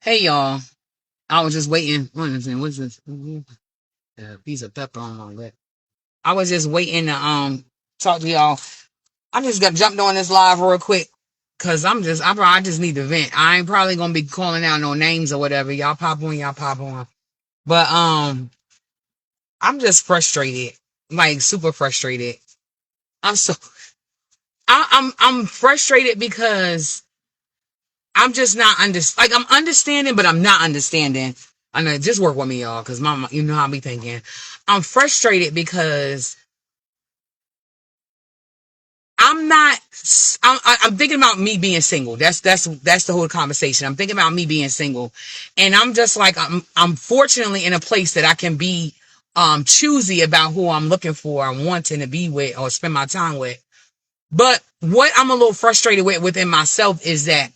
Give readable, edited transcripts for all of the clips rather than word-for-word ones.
Hey y'all, I was just waiting. What's this? Piece of pepper on my lip. I was just waiting to talk to y'all. I just got jumped on this live real quick because I just need to vent. I ain't probably gonna be calling out no names or whatever. Y'all pop on, y'all pop on. But I'm just frustrated, like super frustrated. I'm so I'm frustrated because I'm just not like I'm understanding, but I'm not understanding. I know, just work with me, y'all, because mama, you know how I be thinking. I'm frustrated because I'm not. I'm thinking about me being single. That's the whole conversation. I'm thinking about me being single, and I'm just like I'm fortunately in a place that I can be choosy about who I'm looking for, I'm wanting to be with or spend my time with. But what I'm a little frustrated with within myself is that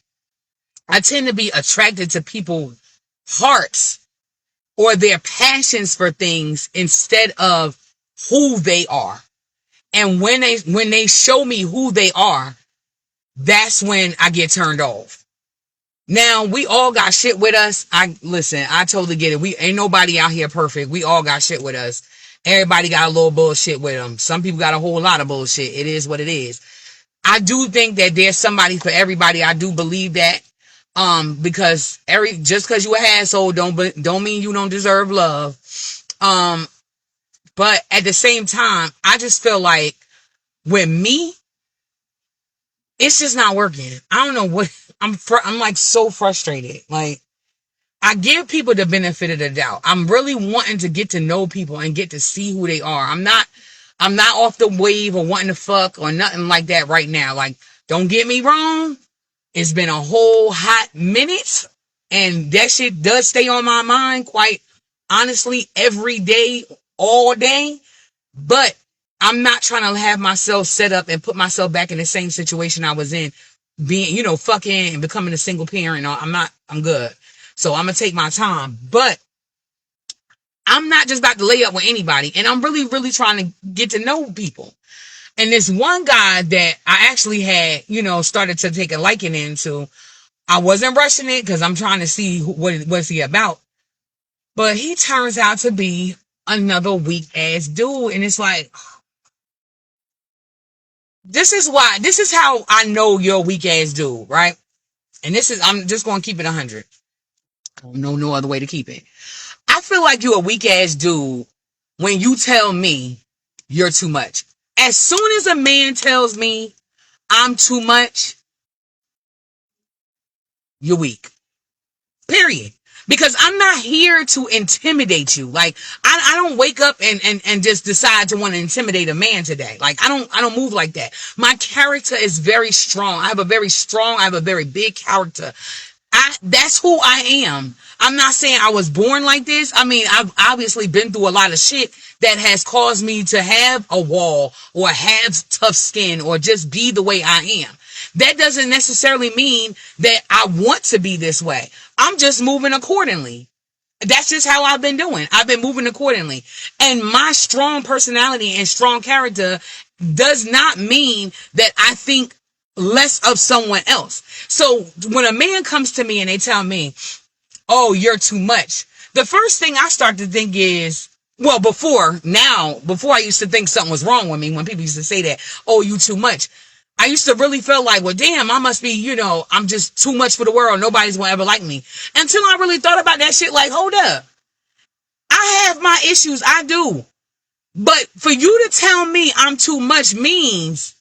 I tend to be attracted to people's hearts or their passions for things instead of who they are. And when they show me who they are, that's when I get turned off. Now, we all got shit with us. I totally get it. We ain't nobody out here perfect. We all got shit with us. Everybody got a little bullshit with them. Some people got a whole lot of bullshit. It is what it is. I do think that there's somebody for everybody. I do believe that. Because just because you an asshole don't mean you don't deserve love. Um, but at the same time, I just feel like with me, it's just not working. I don't know what I'm like so frustrated. Like, I give people the benefit of the doubt. I'm really wanting to get to know people and get to see who they are. I'm not off the wave or wanting to fuck or nothing like that right now. Like, don't get me wrong. It's been a whole hot minute, and that shit does stay on my mind quite honestly every day, all day. But I'm not trying to have myself set up and put myself back in the same situation I was in, being, fucking and becoming a single parent. I'm good. So I'm going to take my time. But I'm not just about to lay up with anybody. And I'm really, really trying to get to know people. And this one guy that I actually had, started to take a liking into, I wasn't rushing it because I'm trying to see what's he about. But he turns out to be another weak ass dude. And it's like, this is how I know you're a weak ass dude, right? And I'm just going to keep it 100. I don't know no other way to keep it. I feel like you're a weak ass dude when you tell me you're too much. As soon as a man tells me I'm too much, you're weak. Period. Because I'm not here to intimidate you. Like, I don't wake up and just decide to want to intimidate a man today. Like, I don't move like that. My character is very strong. I have a very big character. That's who I am. I'm not saying I was born like this. I mean, I've obviously been through a lot of shit that has caused me to have a wall or have tough skin or just be the way I am. That doesn't necessarily mean that I want to be this way. I'm just moving accordingly. That's just how I've been doing. I've been moving accordingly. And my strong personality and strong character does not mean that I think less of someone else. So when a man comes to me and they tell me, oh, you're too much, the first thing I start to think is, well, before I used to think something was wrong with me when people used to say that, oh, you too much. I used to really feel like, well, damn, I must be, I'm just too much for the world. Nobody's going to ever like me. Until I really thought about that shit, like, hold up. I have my issues. I do. But for you to tell me I'm too much means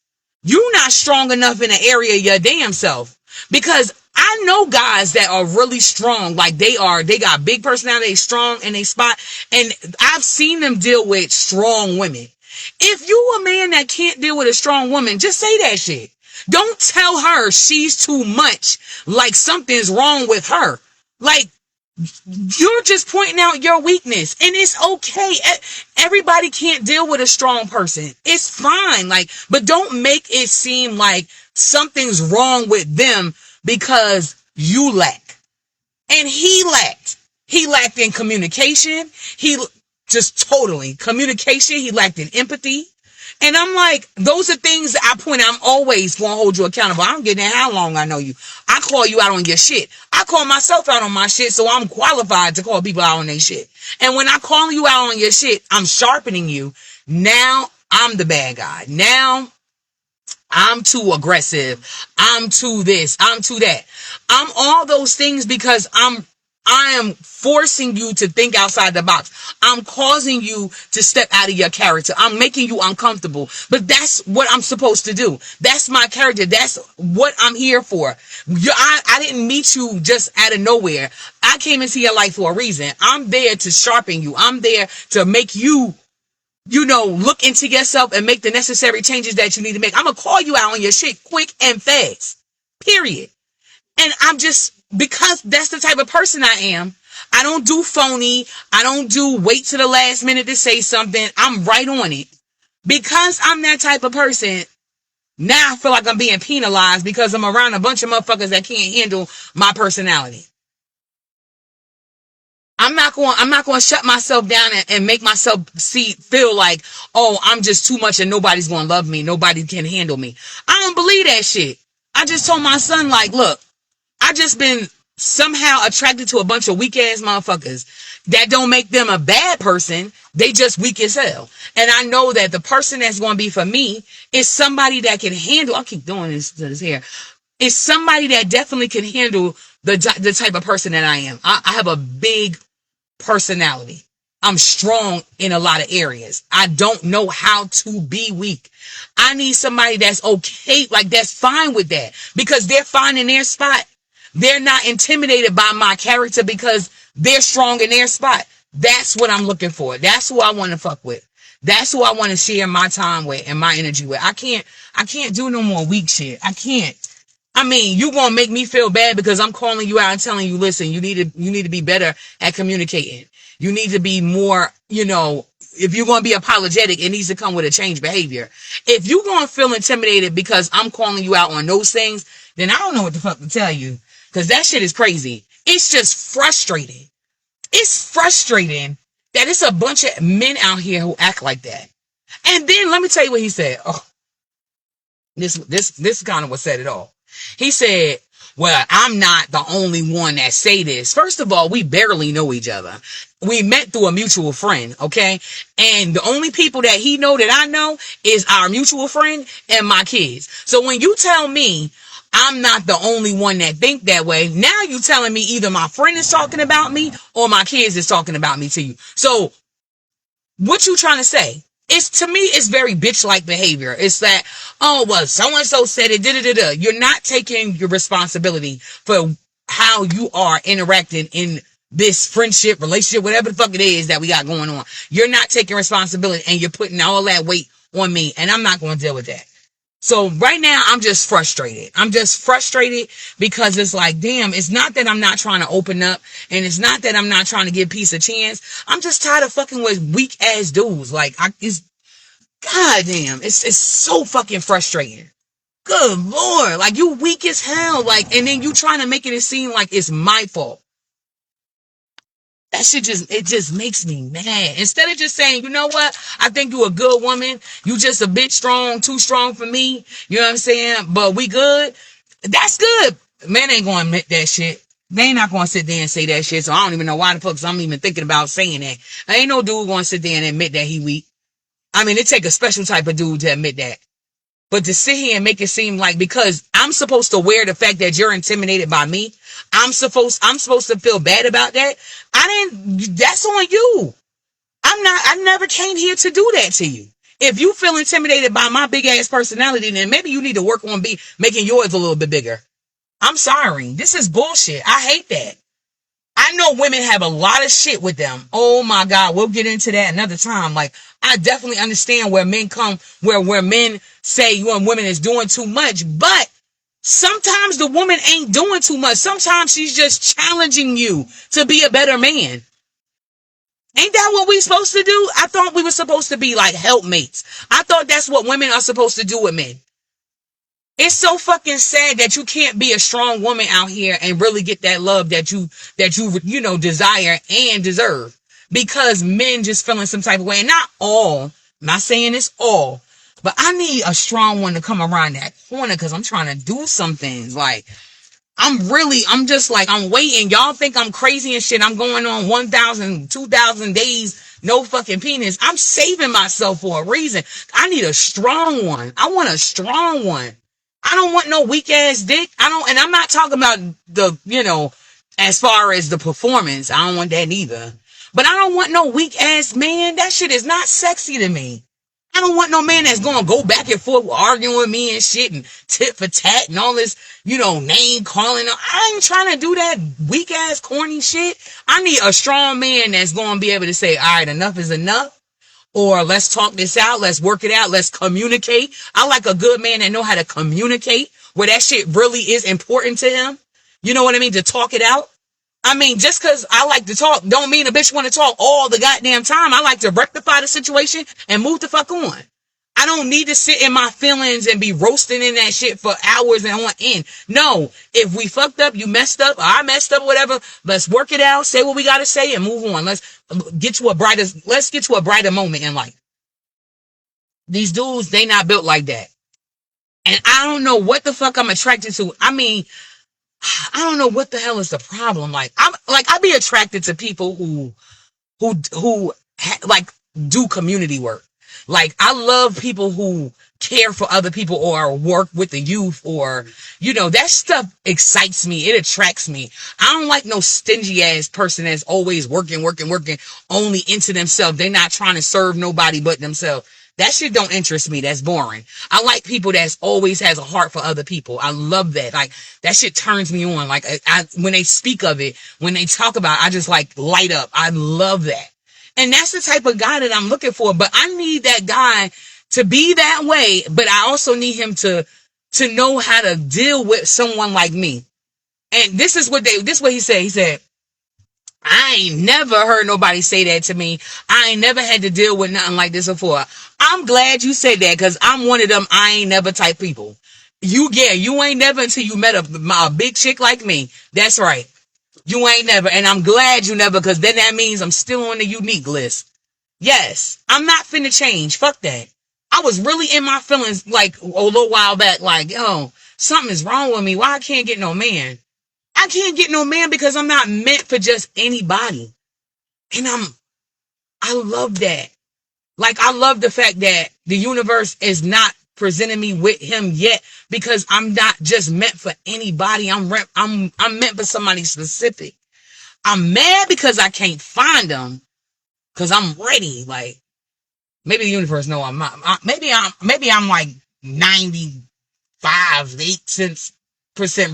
you're not strong enough in the area of your damn self. Because I know guys that are really strong. Like, they got big personality, strong in a spot. And I've seen them deal with strong women. If you a man that can't deal with a strong woman, just say that shit. Don't tell her she's too much, like something's wrong with her. Like, you're just pointing out your weakness, and it's okay. Everybody can't deal with a strong person. It's fine. Like, but don't make it seem like something's wrong with them because you lack. And he lacked. He lacked in communication. He lacked in empathy. And I'm like, those are things that I point out. I'm always going to hold you accountable. I don't give a damn how long I know you. I call you out on your shit. I call myself out on my shit, so I'm qualified to call people out on their shit. And when I call you out on your shit, I'm sharpening you. Now I'm the bad guy. Now I'm too aggressive. I'm too this. I'm too that. I'm all those things because I am forcing you to think outside the box. I'm causing you to step out of your character. I'm making you uncomfortable. But that's what I'm supposed to do. That's my character. That's what I'm here for. I didn't meet you just out of nowhere. I came into your life for a reason. I'm there to sharpen you. I'm there to make you, look into yourself and make the necessary changes that you need to make. I'm going to call you out on your shit quick and fast. Period. And I'm just, because that's the type of person I am, I don't do phony. I don't do wait to the last minute to say something. I'm right on it. Because I'm that type of person, now I feel like I'm being penalized because I'm around a bunch of motherfuckers that can't handle my personality. I'm not going to shut myself down and make myself feel like, oh, I'm just too much and nobody's going to love me. Nobody can handle me. I don't believe that shit. I just told my son, like, look, I just been somehow attracted to a bunch of weak ass motherfuckers that don't make them a bad person. They just weak as hell. And I know that the person that's going to be for me is somebody that can handle, I keep doing this to this hair. It's somebody that definitely can handle the type of person that I am. I have a big personality. I'm strong in a lot of areas. I don't know how to be weak. I need somebody that's okay, like that's fine with that, because they're fine in their spot. They're not intimidated by my character because they're strong in their spot. That's what I'm looking for. That's who I want to fuck with. That's who I want to share my time with and my energy with. I can't do no more weak shit. I can't. I mean, you gonna make me feel bad because I'm calling you out and telling you, listen, you need to be better at communicating. You need to be more, if you're gonna be apologetic, it needs to come with a changed behavior. If you're gonna feel intimidated because I'm calling you out on those things, then I don't know what the fuck to tell you, because that shit is crazy. It's just frustrating. It's frustrating that it's a bunch of men out here who act like that. And then let me tell you what he said. Oh, this kind of what said it all. He said, well, I'm not the only one that say this. First of all, we barely know each other. We met through a mutual friend, okay? And the only people that he know that I know is our mutual friend and my kids. So when you tell me I'm not the only one that think that way, now you telling me either my friend is talking about me or my kids is talking about me to you. So what you trying to say? To me, it's very bitch-like behavior. It's that, oh, well, so-and-so said it, You're not taking your responsibility for how you are interacting in this friendship, relationship, whatever the fuck it is that we got going on. You're not taking responsibility, and you're putting all that weight on me, and I'm not going to deal with that. So right now, I'm just frustrated. I'm just frustrated because it's like, damn, it's not that I'm not trying to open up, and it's not that I'm not trying to give peace a chance. I'm just tired of fucking with weak ass dudes. Like, goddamn, it's so fucking frustrating. Good Lord. Like, you weak as hell. Like, and then you trying to make it seem like it's my fault. That shit just makes me mad. Instead of just saying, you know what? I think you a good woman. You just a bit strong, too strong for me. You know what I'm saying? But we good. That's good. Man ain't going to admit that shit. They ain't not going to sit there and say that shit. So I don't even know why the fuck I'm even thinking about saying that. Ain't no dude going to sit there and admit that he weak. I mean, it take a special type of dude to admit that. But to sit here and make it seem like because I'm supposed to wear the fact that you're intimidated by me, I'm supposed to feel bad about that. That's on you. I never came here to do that to you. If you feel intimidated by my big ass personality, then maybe you need to work on making yours a little bit bigger. I'm sorry. This is bullshit. I hate that. I know women have a lot of shit with them. Oh my God. We'll get into that another time. Like, I definitely understand where men come, where men say when women is doing too much, but sometimes the woman ain't doing too much. Sometimes she's just challenging you to be a better man. Ain't that what we supposed to do? I thought we were supposed to be like helpmates. I thought that's what women are supposed to do with men. It's so fucking sad that you can't be a strong woman out here and really get that love that you desire and deserve, because men just feeling some type of way. And not all, I'm not saying it's all, But I need a strong one to come around that corner because I'm trying to do some things. Like, I'm just like, I'm waiting. Y'all think I'm crazy and shit. I'm going on 1,000, 2,000 days, no fucking penis. I'm saving myself for a reason. I need a strong one. I want a strong one. I don't want no weak ass dick. And I'm not talking about as far as the performance. I don't want that neither. But I don't want no weak ass man. That shit is not sexy to me. I don't want no man that's gonna go back and forth arguing with me and shit and tit for tat and all this, name calling. I ain't trying to do that weak ass corny shit. I need a strong man that's gonna be able to say, all right, enough is enough. Or let's talk this out. Let's work it out. Let's communicate. I like a good man that know how to communicate where that shit really is important to him. You know what I mean? To talk it out. I mean, just because I like to talk don't mean a bitch want to talk all the goddamn time. I like to rectify the situation and move the fuck on. I don't need to sit in my feelings and be roasting in that shit for hours and on end. No, if we fucked up, you messed up, or I messed up, whatever, let's work it out, say what we got to say and move on. Let's get to a brighter moment in life. These dudes, they not built like that. And I don't know what the fuck I'm attracted to. I mean, I don't know what the hell is the problem. I be attracted to people who do community work. Like, I love people who care for other people or work with the youth or, that stuff excites me. It attracts me. I don't like no stingy ass person that's always working, only into themselves. They're not trying to serve nobody but themselves. That shit don't interest me. That's boring. I like people that always has a heart for other people. I love that. Like, that shit turns me on. Like, when they speak of it, when they talk about it, I just light up. I love that. And that's the type of guy that I'm looking for. But I need that guy to be that way. But I also need him to know how to deal with someone like me. And this is what he said. He said, I ain't never heard nobody say that to me. I ain't never had to deal with nothing like this before. I'm glad you said that because I'm one of them I ain't never type people. You ain't never until you met a big chick like me. That's right. You ain't never. And I'm glad you never because then that means I'm still on the unique list. Yes, I'm not finna change. Fuck that. I was really in my feelings like a little while back something is wrong with me. Why I can't get no man? I can't get no man because I'm not meant for just anybody. And I love that. Like, I love the fact that the universe is not presenting me with him yet because I'm not just meant for anybody. I'm meant for somebody specific. I'm mad because I can't find them because I'm ready. Like, maybe the universe know I'm not. Maybe I'm like 95%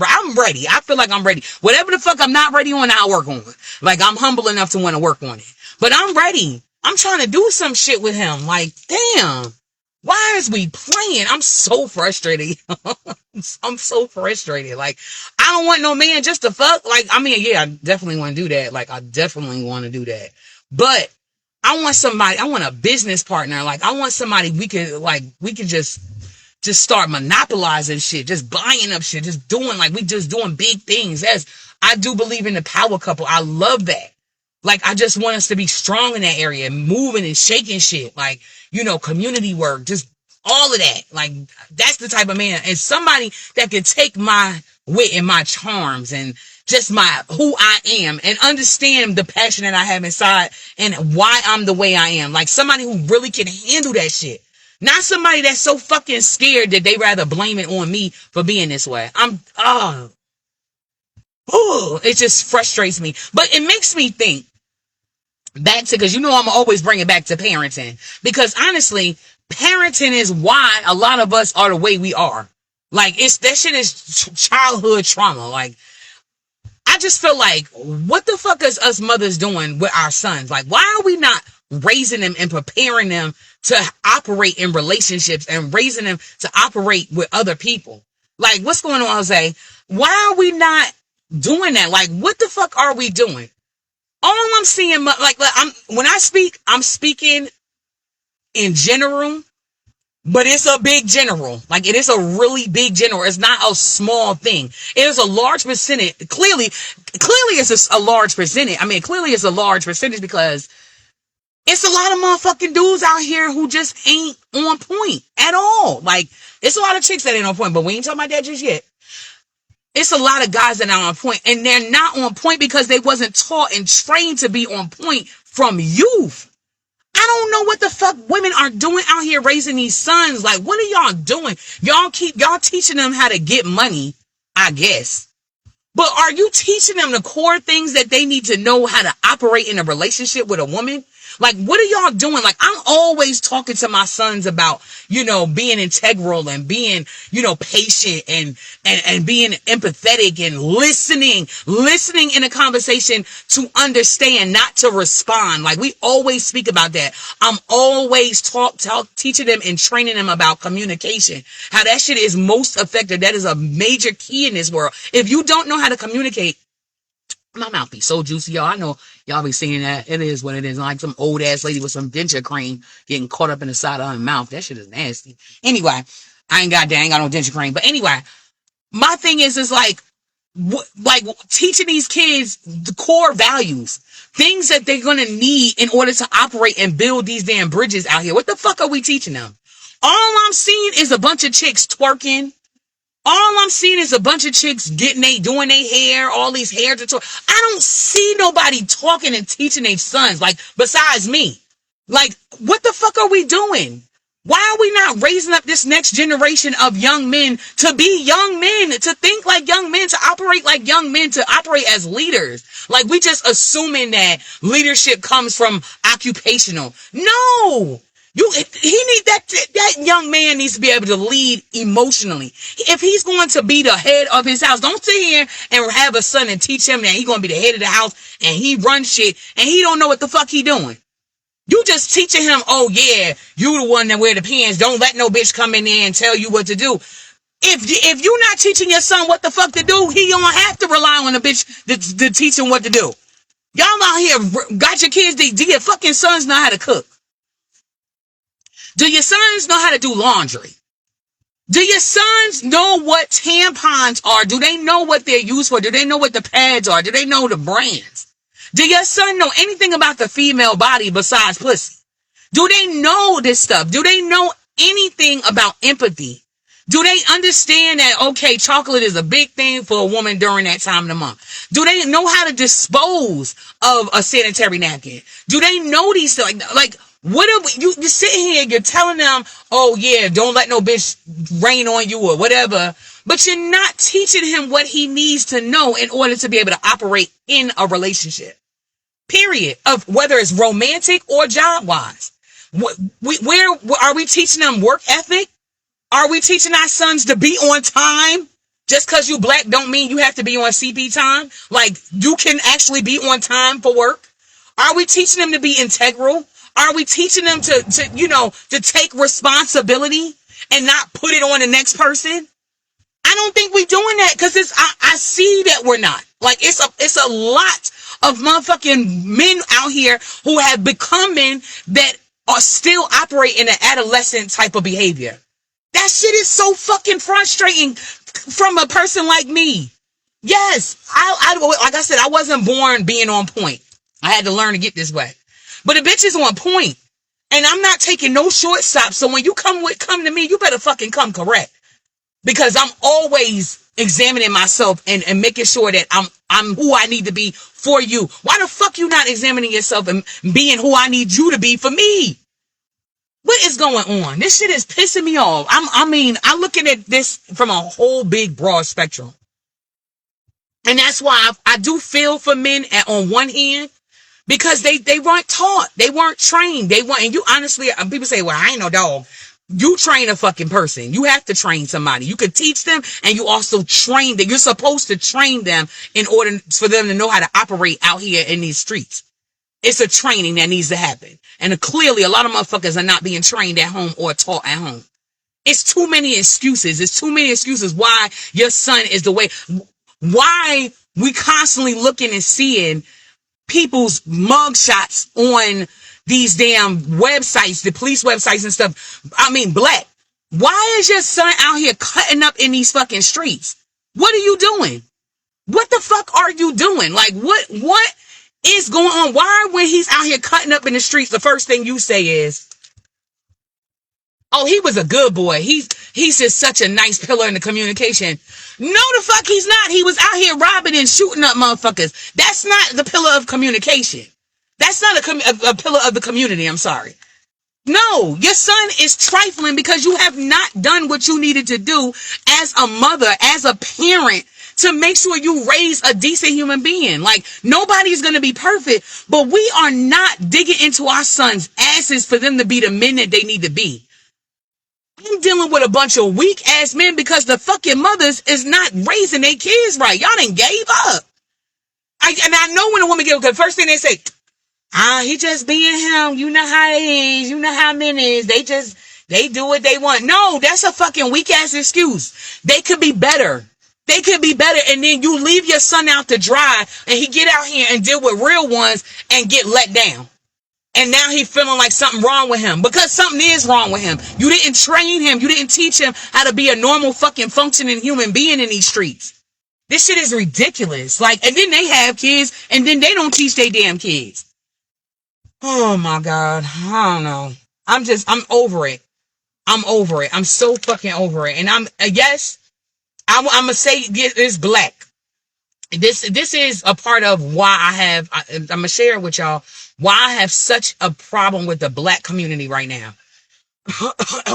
I'm ready. I feel like I'm ready. Whatever the fuck I'm not ready on, I'll work on it. Like, I'm humble enough to want to work on it. But I'm ready. I'm trying to do some shit with him. Like, damn. Why is we playing? I'm so frustrated. I'm so frustrated. Like, I don't want no man just to fuck. Like, I mean, yeah, I definitely want to do that. Like, I definitely want to do that. But I want a business partner. Like, I want somebody we could just start monopolizing shit, just buying up shit, just doing we just doing big things. I do believe in the power couple. I love that. Like, I just want us to be strong in that area, moving and shaking shit. Like, community work, just all of that. Like, that's the type of man. And somebody that can take my wit and my charms and just who I am and understand the passion that I have inside and why I'm the way I am. Like, somebody who really can handle that shit. Not somebody that's so fucking scared that they rather blame it on me for being this way. It just frustrates me. But it makes me think back to, because I'm always bring it back to parenting. Because honestly, parenting is why a lot of us are the way we are. Like, that shit is childhood trauma. Like, I just feel like, what the fuck is us mothers doing with our sons? Like, why are we not raising them and preparing them to operate in relationships and raising them to operate with other people? Like, what's going on, Jose? Why are we not doing that? Like, what the fuck are we doing? All I'm seeing, when I speak, I'm speaking in general, but it's a big general. Like, it is a really big general. It's not a small thing. It is a large percentage. Clearly it's a large percentage. I mean, clearly it's a large percentage because It's a lot of motherfucking dudes out here who just ain't on point at all. Like, it's a lot of chicks that ain't on point, but we ain't talking about that just yet. It's a lot of guys that are on point, and they're not on point because they wasn't taught and trained to be on point from youth. I don't know what the fuck women are doing out here raising these sons. Like, what are y'all doing? Y'all teaching them how to get money, I guess. But are you teaching them the core things that they need to know how to operate in a relationship with a woman? Like, what are y'all doing? Like, I'm always talking to my sons about, being integral and being, patient and being empathetic and listening in a conversation to understand, not to respond. Like, we always speak about that. I'm always teaching them and training them about communication, how that shit is most effective. That is a major key in this world. If you don't know how to communicate, my mouth be so juicy, y'all. I know y'all be seeing that. It is what it is. Like some old ass lady with some denture cream getting caught up in the side of her mouth. That shit is nasty. Anyway, I ain't got no denture cream. But anyway, my thing is like teaching these kids the core values, things that they're gonna need in order to operate and build these damn bridges out here. What the fuck are we teaching them? All I'm seeing is a bunch of chicks twerking. All I'm seeing is a bunch of chicks doing their hair, all these hair tutorials. I don't see nobody talking and teaching their sons, like, besides me. Like, what the fuck are we doing? Why are we not raising up this next generation of young men to be young men, to think like young men, to operate like young men, to operate as leaders? Like, we just assuming that leadership comes from occupational. No! That young man needs to be able to lead emotionally. If he's going to be the head of his house, don't sit here and have a son and teach him that he's going to be the head of the house and he runs shit and he don't know what the fuck he doing. You just teaching him, oh yeah, you the one that wear the pants. Don't let no bitch come in there and tell you what to do. If you're not teaching your son what the fuck to do, he don't have to rely on a bitch to teach him what to do. Y'all out here got your kids, do your fucking sons know how to cook? Do your sons know how to do laundry? Do your sons know what tampons are? Do they know what they're used for? Do they know what the pads are? Do they know the brands? Do your son know anything about the female body besides pussy? Do they know this stuff? Do they know anything about empathy? Do they understand that, okay, chocolate is a big thing for a woman during that time of the month? Do they know how to dispose of a sanitary napkin? Do they know these things? Like, what are you sitting here, you're telling them, oh yeah, don't let no bitch rain on you or whatever, but you're not teaching him what he needs to know in order to be able to operate in a relationship. Period. Of whether it's romantic or job-wise. Where are we teaching them work ethic? Are we teaching our sons to be on time? Just because you black don't mean you have to be on CP time. Like, you can actually be on time for work. Are we teaching them to be integral? Are we teaching them to take responsibility and not put it on the next person? I don't think we're doing that because I see that we're not. Like, it's a lot of motherfucking men out here who have become men that are still operating an adolescent type of behavior. That shit is so fucking frustrating from a person like me. Yes, like I said, I wasn't born being on point. I had to learn to get this way. But the bitch is on point, and I'm not taking no short stops. So when you come to me, you better fucking come correct, because I'm always examining myself and making sure that I'm who I need to be for you. Why the fuck you not examining yourself and being who I need you to be for me? What is going on? This shit is pissing me off. I'm looking at this from a whole big broad spectrum, and that's why I do feel for men on one hand. Because they weren't taught. They weren't trained. And you honestly, people say, well, I ain't no dog. You train a fucking person. You have to train somebody. You could teach them, and you also train them. You're supposed to train them in order for them to know how to operate out here in these streets. It's a training that needs to happen. And clearly, a lot of motherfuckers are not being trained at home or taught at home. It's too many excuses. It's too many excuses why your son is the way. Why we constantly looking and seeing people's mugshots on these damn websites, the police websites and stuff. I mean, black. Why is your son out here cutting up in these fucking streets? What are you doing? What the fuck are you doing? Like, what is going on? Why, when he's out here cutting up in the streets, the first thing you say is, oh, he was a good boy. He's just such a nice pillar in the communication. No, the fuck he's not. He was out here robbing and shooting up motherfuckers. That's not the pillar of communication. That's not a pillar of the community. I'm sorry. No, your son is trifling because you have not done what you needed to do as a mother, as a parent, to make sure you raise a decent human being. Like, nobody's going to be perfect, but we are not digging into our sons' asses for them to be the men that they need to be. I'm dealing with a bunch of weak ass men because the fucking mothers is not raising their kids right. Y'all done gave up. And I know when a woman gets, the first thing they say, he just being him. You know how it is. You know how men is. They do what they want. No, that's a fucking weak ass excuse. They could be better. They could be better. And then you leave your son out to dry and he get out here and deal with real ones and get let down. And now he feeling like something wrong with him because something is wrong with him. You didn't train him. You didn't teach him how to be a normal fucking functioning human being in these streets. This shit is ridiculous. Like, and then they have kids and then they don't teach their damn kids. Oh my God. I don't know. I'm over it. I'm over it. I'm so fucking over it. And I'm going to say it's black. This is a part of why I'm going to share with y'all why I have such a problem with the black community right now.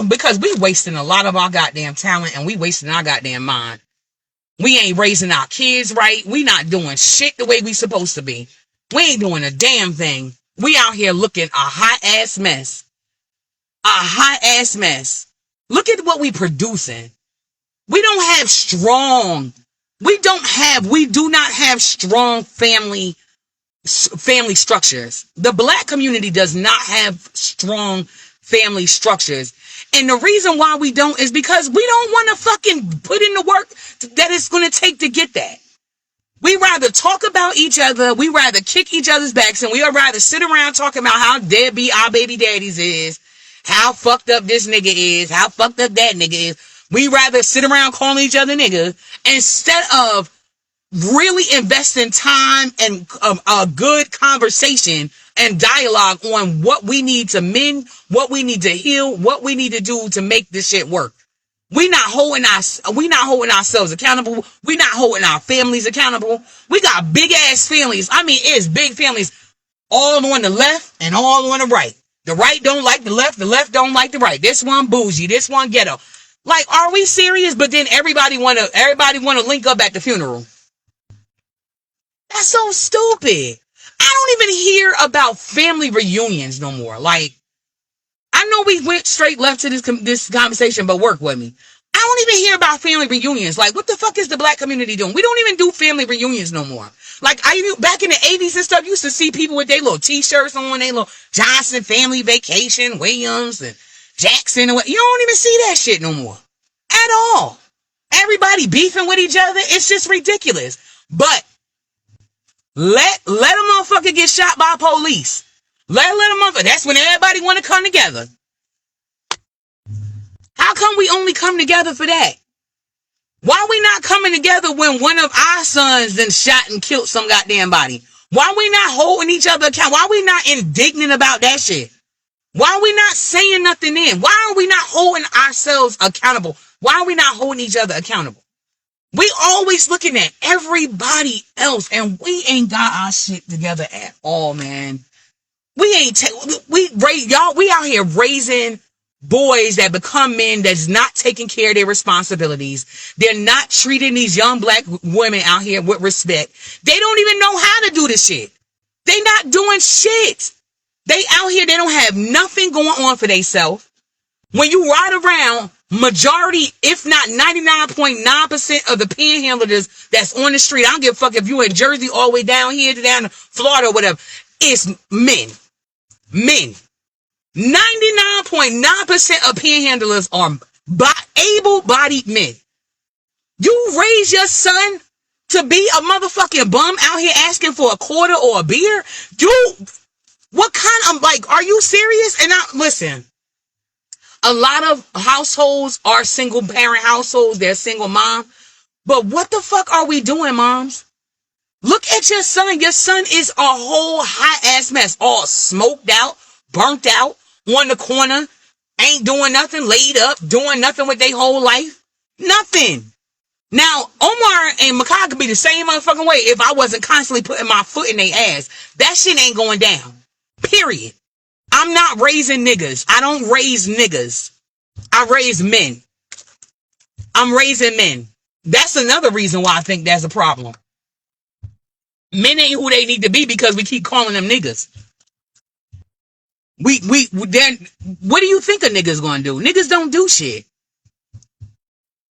Because we wasting a lot of our goddamn talent and we wasting our goddamn mind. We ain't raising our kids right. We not doing shit the way we supposed to be. We ain't doing a damn thing. We out here looking a hot ass mess. A hot ass mess. Look at what we producing. We do not have strong family structures. The black community does not have strong family structures. And the reason why we don't is because we don't want to fucking put in the work that it's going to take to get that. We rather talk about each other. We rather kick each other's backs, and we would rather sit around talking about how deadbeat our baby daddies is, how fucked up this nigga is, how fucked up that nigga is. We rather sit around calling each other nigga instead of really investing time and a good conversation and dialogue on what we need to mend, what we need to heal, what we need to do to make this shit work. We not holding ourselves accountable. We not holding our families accountable. We got big ass families. I mean, it's big families all on the left and all on the right. The right don't like the left don't like the right. This one bougie, this one ghetto. Like, are we serious? But then everybody wanna link up at the funeral. That's so stupid. I don't even hear about family reunions no more. Like, I know we went straight left to this conversation, but work with me. I don't even hear about family reunions. Like, what the fuck is the black community doing? We don't even do family reunions no more. Like, back in the 80s and stuff, you used to see people with their little t-shirts on, their little Johnson family vacation, Williams and Jackson. You don't even see that shit no more. At all. Everybody beefing with each other. It's just ridiculous. But let a motherfucker get shot by police. Let a motherfucker. That's when everybody want to come together. How come we only come together for that? Why we not coming together when one of our sons then shot and killed some goddamn body? Why we not holding each other accountable? Why we not indignant about that shit? Why are we not saying nothing then? Why are we not holding ourselves accountable? Why are we not holding each other accountable? We always looking at everybody else and we ain't got our shit together at all, man. We out here raising boys that become men that's not taking care of their responsibilities. They're not treating these young black women out here with respect. They don't even know how to do this shit. They not doing shit. They out here, they don't have nothing going on for themselves. When you ride around, majority, if not 99.9% of the panhandlers that's on the street, I don't give a fuck if you in Jersey all the way down here to down to Florida or whatever, it's men. Men. 99.9% of panhandlers are able-bodied men. You raise your son to be a motherfucking bum out here asking for a quarter or a beer? What kind of, like, are you serious? And listen, a lot of households are single parent households. They're single mom. But what the fuck are we doing, moms? Look at your son. Your son is a whole hot ass mess, all smoked out, burnt out, on the corner, ain't doing nothing, laid up, doing nothing with their whole life. Nothing. Now, Omar and Makai could be the same motherfucking way if I wasn't constantly putting my foot in their ass. That shit ain't going down. Period. I'm not raising niggas. I don't raise niggas. I raise men. I'm raising men. That's another reason why I think that's a problem. Men ain't who they need to be because we keep calling them niggas. Then what do you think a nigga's gonna do? Niggas don't do shit.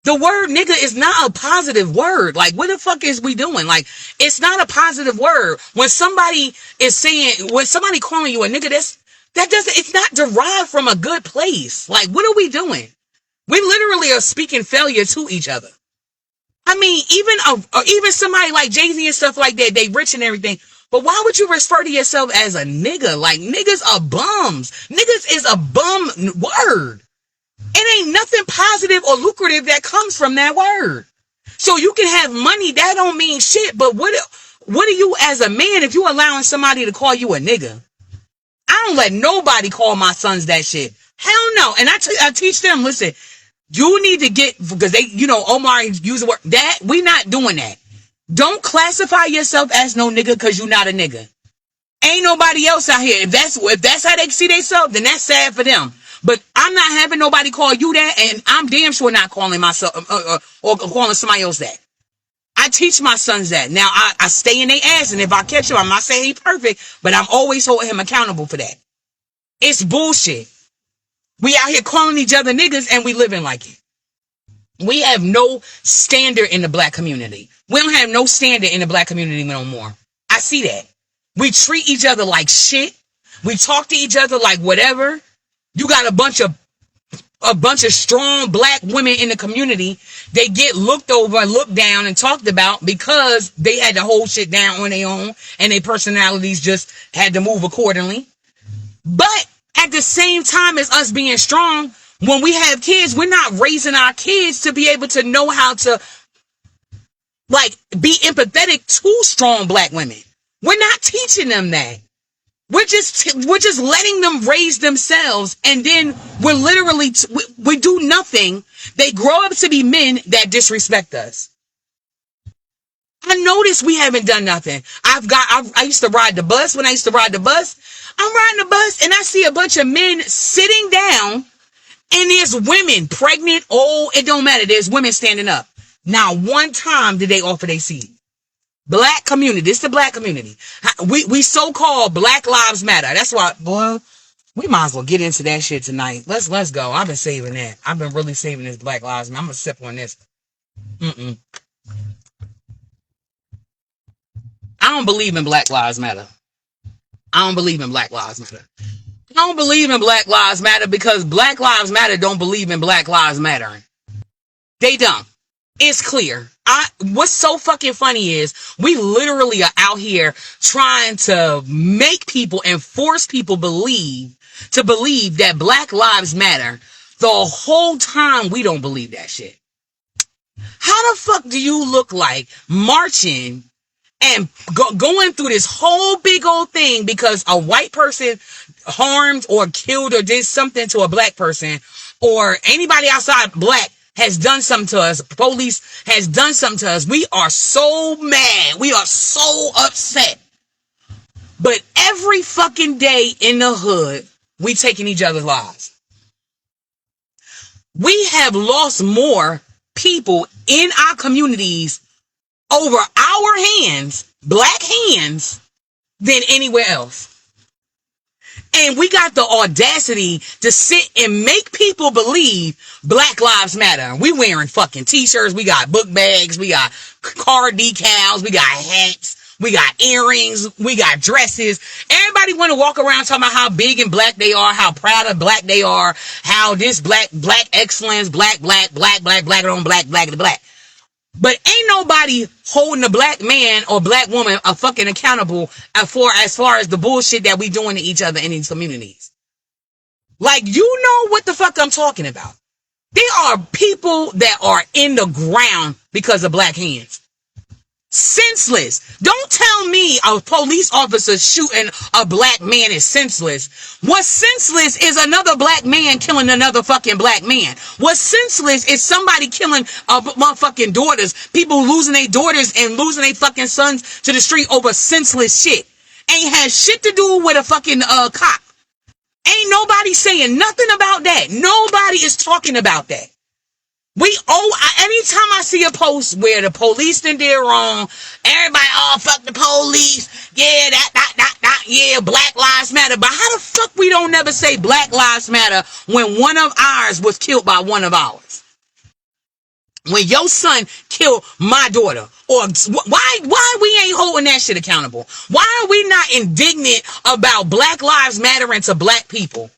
The word nigga is not a positive word. Like, what the fuck is we doing? Like, it's not a positive word. When somebody calling you a nigga, it's not derived from a good place. Like, what are we doing? We literally are speaking failure to each other. I mean, even somebody like Jay-Z and stuff like that, they rich and everything. But why would you refer to yourself as a nigga? Like, niggas are bums. Niggas is a bum word. It ain't nothing positive or lucrative that comes from that word. So you can have money, that don't mean shit. But what are you as a man if you allowing somebody to call you a nigga? I don't let nobody call my sons that shit. Hell no. And I teach them, listen, you need to get, because they, Omar use the word, that, we not doing that. Don't classify yourself as no nigga because you not a nigga. Ain't nobody else out here. If that's how they see themselves, then that's sad for them. But I'm not having nobody call you that, and I'm damn sure not calling myself or calling somebody else that. I teach my sons that. Now, I stay in their ass, and if I catch him, I'm not saying he's perfect, but I'm always holding him accountable for that. It's bullshit. We out here calling each other niggas, and we living like it. We have no standard in the black community. We don't have no standard in the black community no more. I see that. We treat each other like shit. We talk to each other like whatever. You got a bunch of strong black women in the community. They get looked over and looked down and talked about because they had to hold shit down on their own and their personalities just had to move accordingly. But at the same time as us being strong, when we have kids, we're not raising our kids to be able to know how to be empathetic to strong black women. We're not teaching them that. We're just letting them raise themselves, and then we're literally we do nothing. They grow up to be men that disrespect us. I notice we haven't done nothing. I used to ride the bus. When I used to ride the bus, I'm riding the bus and I see a bunch of men sitting down, and there's women, pregnant, old, it don't matter. There's women standing up. Now, one time did they offer their seat. Black community. This is the black community. We so-called Black Lives Matter. That's why, boy, we might as well get into that shit tonight. Let's go. I've been saving that. I've been really saving this Black Lives Matter. I'm going to sip on this. I don't believe in Black Lives Matter. I don't believe in Black Lives Matter. I don't believe in Black Lives Matter because Black Lives Matter don't believe in Black Lives Mattering. They don't. It's clear. What's so fucking funny is we literally are out here trying to make people and force people believe that Black Lives Matter. The whole time we don't believe that shit. How the fuck do you look like marching and going through this whole big old thing because a white person harmed or killed or did something to a black person, or anybody outside black has done something to us, police has done something to us? We are so mad. We are so upset. But every fucking day in the hood, we taking each other's lives. We have lost more people in our communities over our hands, black hands, than anywhere else. And we got the audacity to sit and make people believe Black Lives Matter. We wearing fucking t-shirts. We got book bags. We got car decals. We got hats. We got earrings. We got dresses. Everybody want to walk around talking about how big and black they are, how proud of black they are, how this black excellence, black on black. But ain't nobody holding a black man or black woman a fucking accountable as far as the bullshit that we doing to each other in these communities. Like, you know what the fuck I'm talking about. There are people that are in the ground because of black hands. Senseless. Don't tell me a police officer shooting a black man is senseless. What's senseless is another black man killing another fucking black man. What's senseless is somebody killing motherfucking daughters, people losing their daughters and losing their fucking sons to the street over senseless shit. Ain't had shit to do with a fucking cop. Ain't nobody saying nothing about that. Nobody is talking about that. Anytime I see a post where the police done did wrong, everybody, oh, fuck the police. Yeah, yeah, Black Lives Matter. But how the fuck we don't never say Black Lives Matter when one of ours was killed by one of ours? When your son killed my daughter, or why we ain't holding that shit accountable? Why are we not indignant about Black Lives Mattering to black people?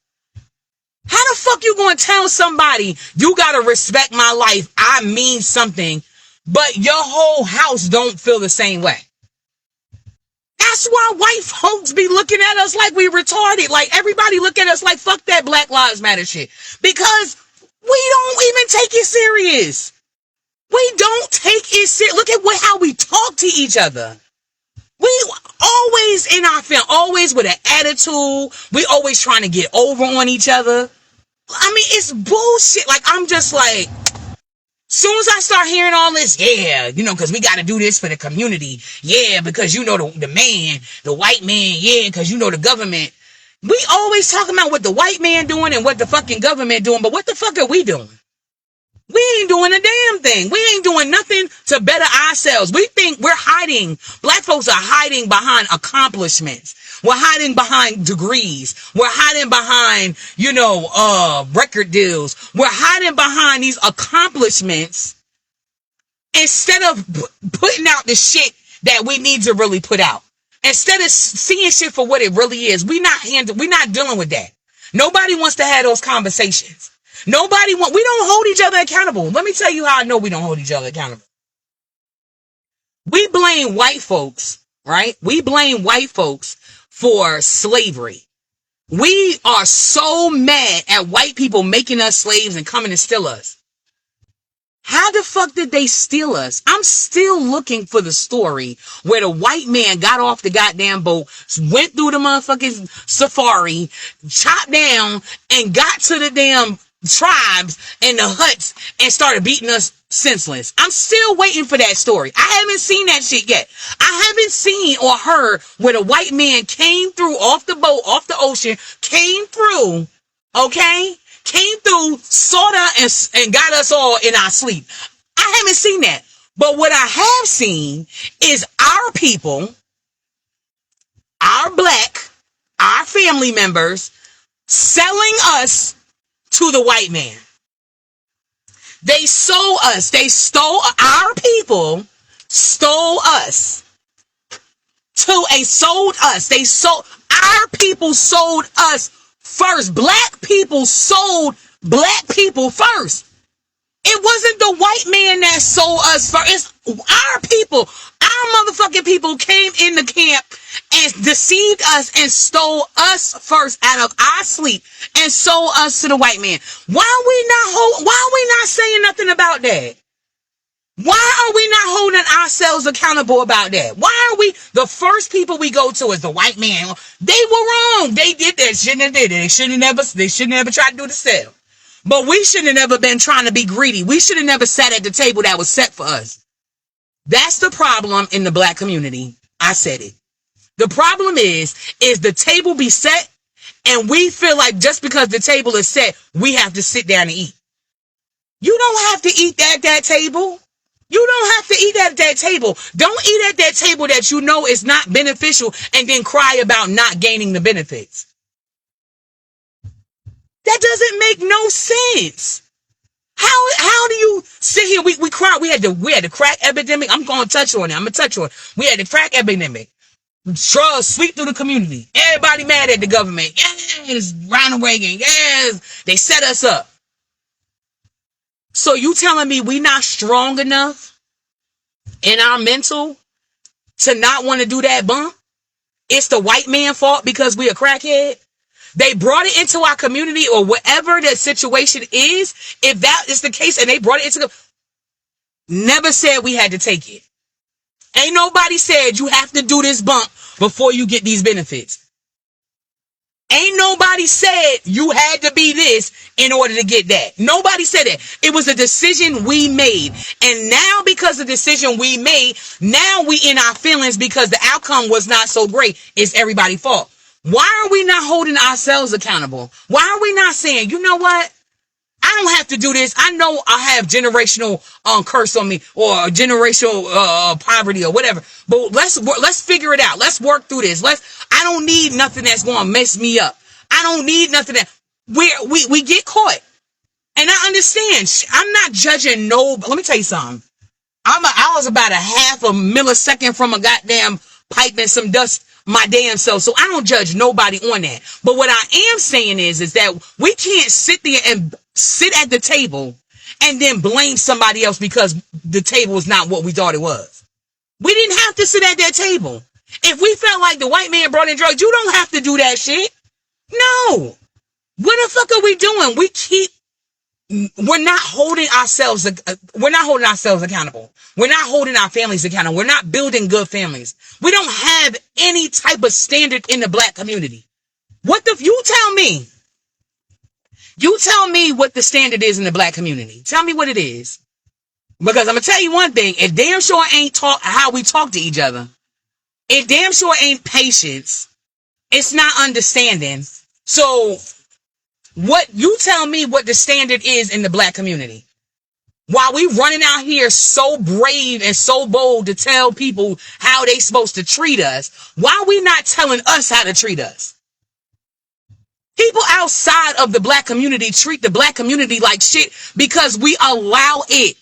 How the fuck you gonna tell somebody you gotta respect my life, I mean something, but your whole house don't feel the same way? That's why white folks be looking at us like we retarded. Like everybody look at us like fuck that Black Lives Matter shit. Because we don't even take it serious. We don't take it serious. Look at how we talk to each other. We always in our film, always with an attitude. We always trying to get over on each other. I mean, it's bullshit. Like, I'm just like, soon as I start hearing all this, yeah, because we got to do this for the community. Yeah, because the man, the white man, yeah, because the government. We always talking about what the white man doing and what the fucking government doing, but what the fuck are we doing? We ain't doing a damn thing. We ain't doing nothing to better ourselves. We think we're hiding. Black folks are hiding behind accomplishments. We're hiding behind degrees. We're hiding behind, record deals. We're hiding behind these accomplishments instead of putting out the shit that we need to really put out. Instead of seeing shit for what it really is, we're not dealing with that. Nobody wants to have those conversations. We don't hold each other accountable. Let me tell you how I know we don't hold each other accountable. We blame white folks, right? We blame white folks for slavery. We are so mad at white people making us slaves and coming to steal us. How the fuck did they steal us? I'm still looking for the story where the white man got off the goddamn boat, went through the motherfucking safari, chopped down, and got to the damn tribes and the huts and started beating us senseless. I'm still waiting for that story. I haven't seen that shit yet. I haven't seen or heard where the white man came through off the boat, off the ocean, came through, saw and got us all in our sleep. I haven't seen that. But what I have seen is our people, our family members selling us to the white man. They sold us. They stole our people, stole us sold us. Our people sold us first. Black people sold black people first. It wasn't the white man that sold us first. It's our people. Our motherfucking people came in the camp and deceived us and stole us first out of our sleep and sold us to the white man. Why are we not saying nothing about that? Why are we not holding ourselves accountable about that? Why are we the first people we go to is the white man? They were wrong. They did that. Shouldn't have did it. They shouldn't have never tried to do the sale. But we shouldn't have never been trying to be greedy. We should have never sat at the table that was set for us. That's the problem in the black community. I said it. The problem is the table be set and we feel like just because the table is set, we have to sit down and eat. You don't have to eat at that table. You don't have to eat at that table. Don't eat at that table that you know is not beneficial and then cry about not gaining the benefits. That doesn't make no sense. How do you sit here? We cried. We had the crack epidemic. I'm going to touch on it. We had the crack epidemic. Drugs sweep through the community. Everybody mad at the government. Yes, Ronald Reagan. Yes, they set us up. So you telling me we not strong enough in our mental to not want to do that bump? It's the white man fault because we a crackhead? They brought it into our community or whatever the situation is. If that is the case and they brought it into never said we had to take it. Ain't nobody said you have to do this bump before you get these benefits. Ain't nobody said you had to be this in order to get that. Nobody said that. It was a decision we made. And now because of the decision we made, now we in our feelings because the outcome was not so great. It's everybody's fault. Why are we not holding ourselves accountable? Why are we not saying, you know what? I don't have to do this. I know I have generational curse on me or generational poverty or whatever. But let's figure it out. Let's work through this. I don't need nothing that's going to mess me up. I don't need nothing that we get caught. And I understand. I'm not judging no. Let me tell you something. I was about a half a millisecond from a goddamn pipe and some dust my damn self. So I don't judge nobody on that. But what I am saying is that we can't sit there and sit at the table and then blame somebody else because the table is not what we thought it was. We didn't have to sit at that table. If we felt like the white man brought in drugs, you don't have to do that shit. No. What the fuck are we doing? We're not holding ourselves accountable. We're not holding our families accountable. We're not building good families. We don't have any type of standard in the black community. You tell me what the standard is in the black community. Tell me what it is. Because I'm going to tell you one thing. It damn sure ain't how we talk to each other. It damn sure ain't patience. It's not understanding. So you tell me what the standard is in the black community. While we running out here so brave and so bold to tell people how they supposed to treat us, why are we not telling us how to treat us? People outside of the black community treat the black community like shit because we allow it.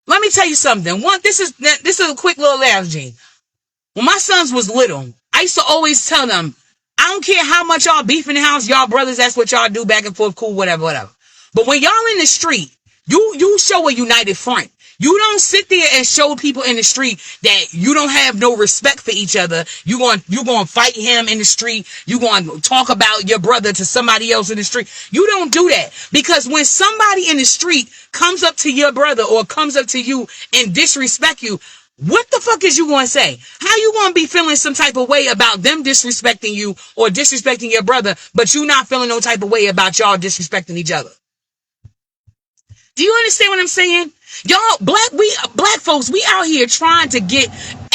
Let me tell you something. This is a quick little analogy. When my sons was little, I used to always tell them, I don't care how much y'all beef in the house, y'all brothers, that's what y'all do back and forth, cool, whatever. But when y'all in the street, you show a united front. You don't sit there and show people in the street that you don't have no respect for each other. You going to fight him in the street. You going to talk about your brother to somebody else in the street. You don't do that. Because when somebody in the street comes up to your brother or comes up to you and disrespect you, what the fuck is you going to say? How you going to be feeling some type of way about them disrespecting you or disrespecting your brother, but you not feeling no type of way about y'all disrespecting each other? Do you understand what I'm saying? Y'all, black folks, we out here trying to get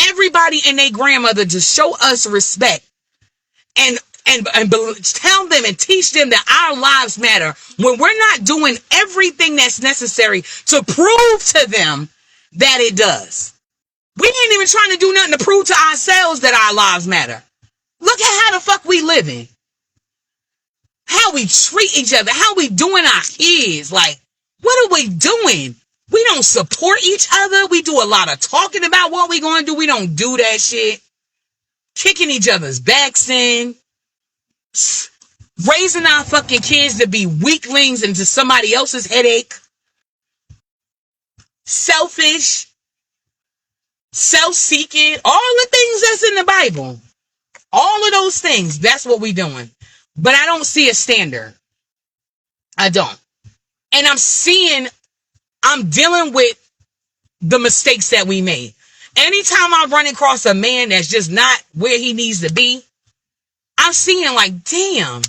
everybody and their grandmother to show us respect and tell them and teach them that our lives matter when we're not doing everything that's necessary to prove to them that it does. We ain't even trying to do nothing to prove to ourselves that our lives matter. Look at how the fuck we living. How we treat each other. How we doing our kids. Like, what are we doing? We don't support each other. We do a lot of talking about what we going to do. We don't do that shit. Kicking each other's backs in. Raising our fucking kids to be weaklings into somebody else's headache. Selfish. Self-seeking. All the things that's in the Bible. All of those things. That's what we doing. But I don't see a standard. I don't. And I'm dealing with the mistakes that we made. Anytime I run across a man that's just not where he needs to be, I'm seeing like, damn,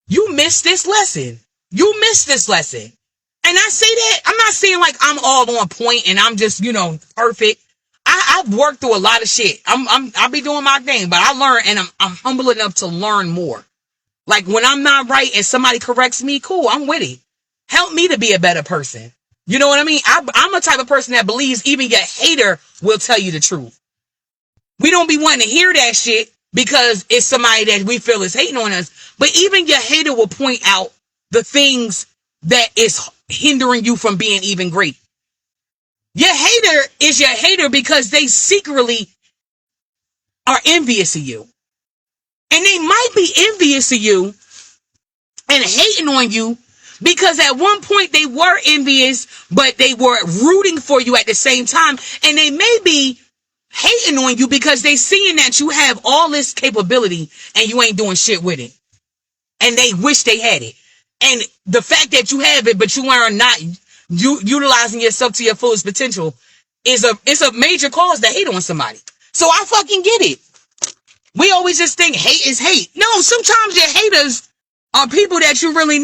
you missed this lesson. You missed this lesson. And I say that, I'm not saying like I'm all on point and I'm just, perfect. I've worked through a lot of shit. I'll be doing my thing, but I learn and I'm humble enough to learn more. Like when I'm not right and somebody corrects me, cool, I'm with it. Help me to be a better person. You know what I mean? I'm a type of person that believes even your hater will tell you the truth. We don't be wanting to hear that shit because it's somebody that we feel is hating on us. But even your hater will point out the things that is hindering you from being even great. Your hater is your hater because they secretly are envious of you. And they might be envious of you and hating on you because at one point they were envious, but they were rooting for you at the same time. And they may be hating on you because they seeing that you have all this capability and you ain't doing shit with it. And they wish they had it. And the fact that you have it, but you are not utilizing yourself to your fullest potential is a major cause to hate on somebody. So I fucking get it. We always just think hate is hate. No, sometimes your haters are people that you really